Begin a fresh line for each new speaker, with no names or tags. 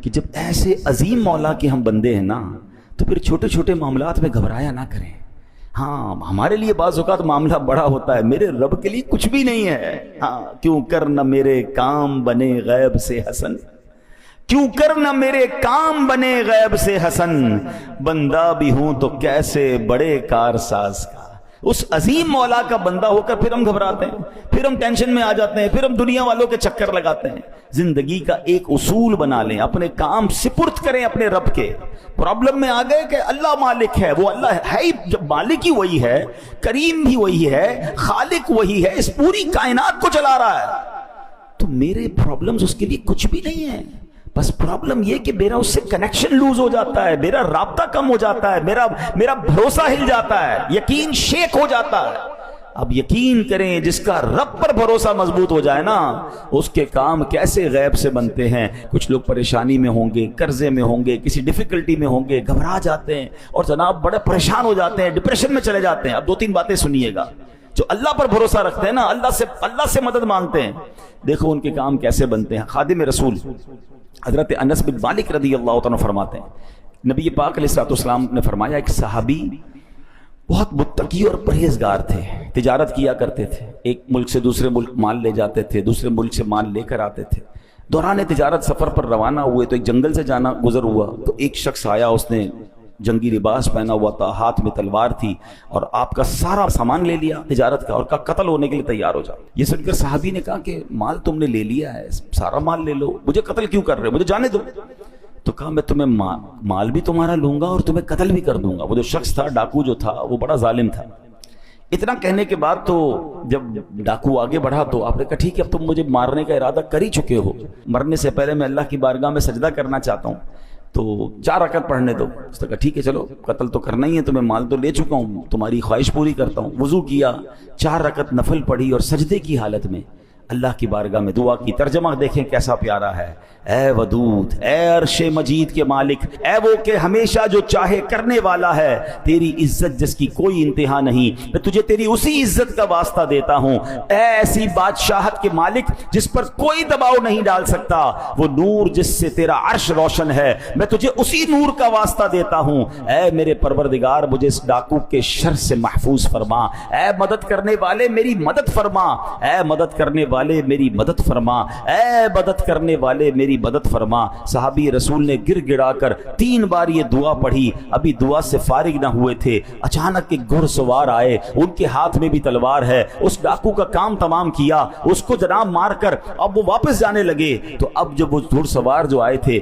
کہ جب ایسے عظیم مولا کے ہم بندے ہیں نا تو پھر چھوٹے چھوٹے معاملات میں گھبرایا نہ کریں. ہاں ہمارے لیے بعض اوقات معاملہ بڑا ہوتا ہے، میرے رب کے لیے کچھ بھی نہیں ہے. ہاں کیوں کر نہ میرے کام بنے غیب سے حسن، کیوں کر نہ میرے کام بنے غیب سے حسن، بندہ بھی ہوں تو کیسے بڑے کارساز کا. اس عظیم مولا کا بندہ ہو کر پھر ہم گھبراتے ہیں، پھر ہم ٹینشن میں آ جاتے ہیں، پھر ہم دنیا والوں کے چکر لگاتے ہیں. زندگی کا ایک اصول بنا لیں، اپنے کام سپرد کریں اپنے رب کے. پرابلم میں آ گئے کہ اللہ مالک ہے، وہ اللہ ہے ہی، جب مالک ہی وہی ہے، کریم بھی وہی ہے، خالق وہی ہے، اس پوری کائنات کو چلا رہا ہے، تو میرے پرابلمز اس کے لیے کچھ بھی نہیں ہیں. بس پرابلم یہ کہ میرا اس سے کنیکشن لوز ہو جاتا ہے، میرا رابطہ کم ہو جاتا ہے، میرا بھروسہ ہل جاتا ہے، یقین شیک ہو جاتا ہے. اب یقین کریں جس کا رب پر بھروسہ مضبوط ہو جائے نا، اس کے کام کیسے غیب سے بنتے ہیں. کچھ لوگ پریشانی میں ہوں گے، قرضے میں ہوں گے، کسی ڈیفیکلٹی میں ہوں گے، گھبرا جاتے ہیں اور جناب بڑے پریشان ہو جاتے ہیں، ڈپریشن میں چلے جاتے ہیں. اب 2-3 باتیں سنیے گا. جو اللہ پر بھروسہ رکھتے ہیں نا، اللہ سے مدد مانگتے ہیں، دیکھو ان کے کام کیسے بنتے ہیں. خادم رسول حضرت انس بن مالک رضی اللہ تعالیٰ فرماتے ہیں، نبی پاک علیہ الصلوۃ والسلام نے فرمایا ایک صحابی بہت متقی اور پرہیزگار تھے، تجارت کیا کرتے تھے، ایک ملک سے دوسرے ملک مال لے جاتے تھے، دوسرے ملک سے مال لے کر آتے تھے. دوران تجارت سفر پر روانہ ہوئے تو ایک جنگل سے جانا گزر ہوا، تو ایک شخص آیا، اس نے جنگی لباس پہنا ہوا تھا، ہاتھ میں تلوار تھی، اور آپ کا سارا سامان لے لیا تجارت کا اور کا قتل ہونے کے لیے تیار ہو جاؤ. یہ سن کر صحابی نے کہا کہ مال تم نے لے لیا ہے، سارا مال لے لو، مجھے قتل کیوں کر رہے ہو، مجھے جانے دو. تو کہا میں تمہیں مال بھی تمہارا لوں گا اور تمہیں قتل بھی کر دوں گا. وہ جو شخص تھا، ڈاکو جو تھا، وہ بڑا ظالم تھا. اتنا کہنے کے بعد تو جب ڈاکو آگے بڑھا تو آپ نے کہا ٹھیک ہے، اب تم مجھے مارنے کا ارادہ کر ہی چکے ہو، مرنے سے پہلے میں اللہ کی بارگاہ میں سجدہ کرنا چاہتا ہوں، تو 4 رکعت پڑھنے دو. اس نے کہا ٹھیک ہے چلو، قتل تو کرنا ہی ہے، تمہیں مال تو لے چکا ہوں، تمہاری خواہش پوری کرتا ہوں. وضو کیا، 4 رکعت نفل پڑھی اور سجدے کی حالت میں اللہ کی بارگاہ میں دعا کی. ترجمہ دیکھیں کیسا پیارا ہے. اے ودود، اے عرش مجید کے مالک، اے وہ کہ ہمیشہ جو چاہے کرنے والا ہے، تیری عزت جس کی کوئی انتہا نہیں، میں تجھے تیری اسی عزت کا واسطہ دیتا ہوں. اے ایسی بادشاہت کے مالک جس پر کوئی دباؤ نہیں ڈال سکتا، وہ نور جس سے تیرا عرش روشن ہے، میں تجھے اسی نور کا واسطہ دیتا ہوں. اے میرے پروردگار، مجھے اس ڈاکو کے شر سے محفوظ فرما. اے مدد کرنے والے میری مدد فرما، اے مدد کرنے والے میری مدد فرما، اے مدد کرنے والے میری مدد فرما. صحابی رسول نے گر گڑا کر 3 بار یہ دعا پڑھی. ابھی دعا سے فارغ نہ ہوئے تھے، اچانک ایک گھڑ سوار آئے، ان کے ہاتھ میں بھی تلوار ہے. اس ڈاکو کا کام تمام کیا، اس کو جناب مار کر اب وہ واپس جانے لگے. تو اب جب وہ گھڑ سوار جو آئے تھے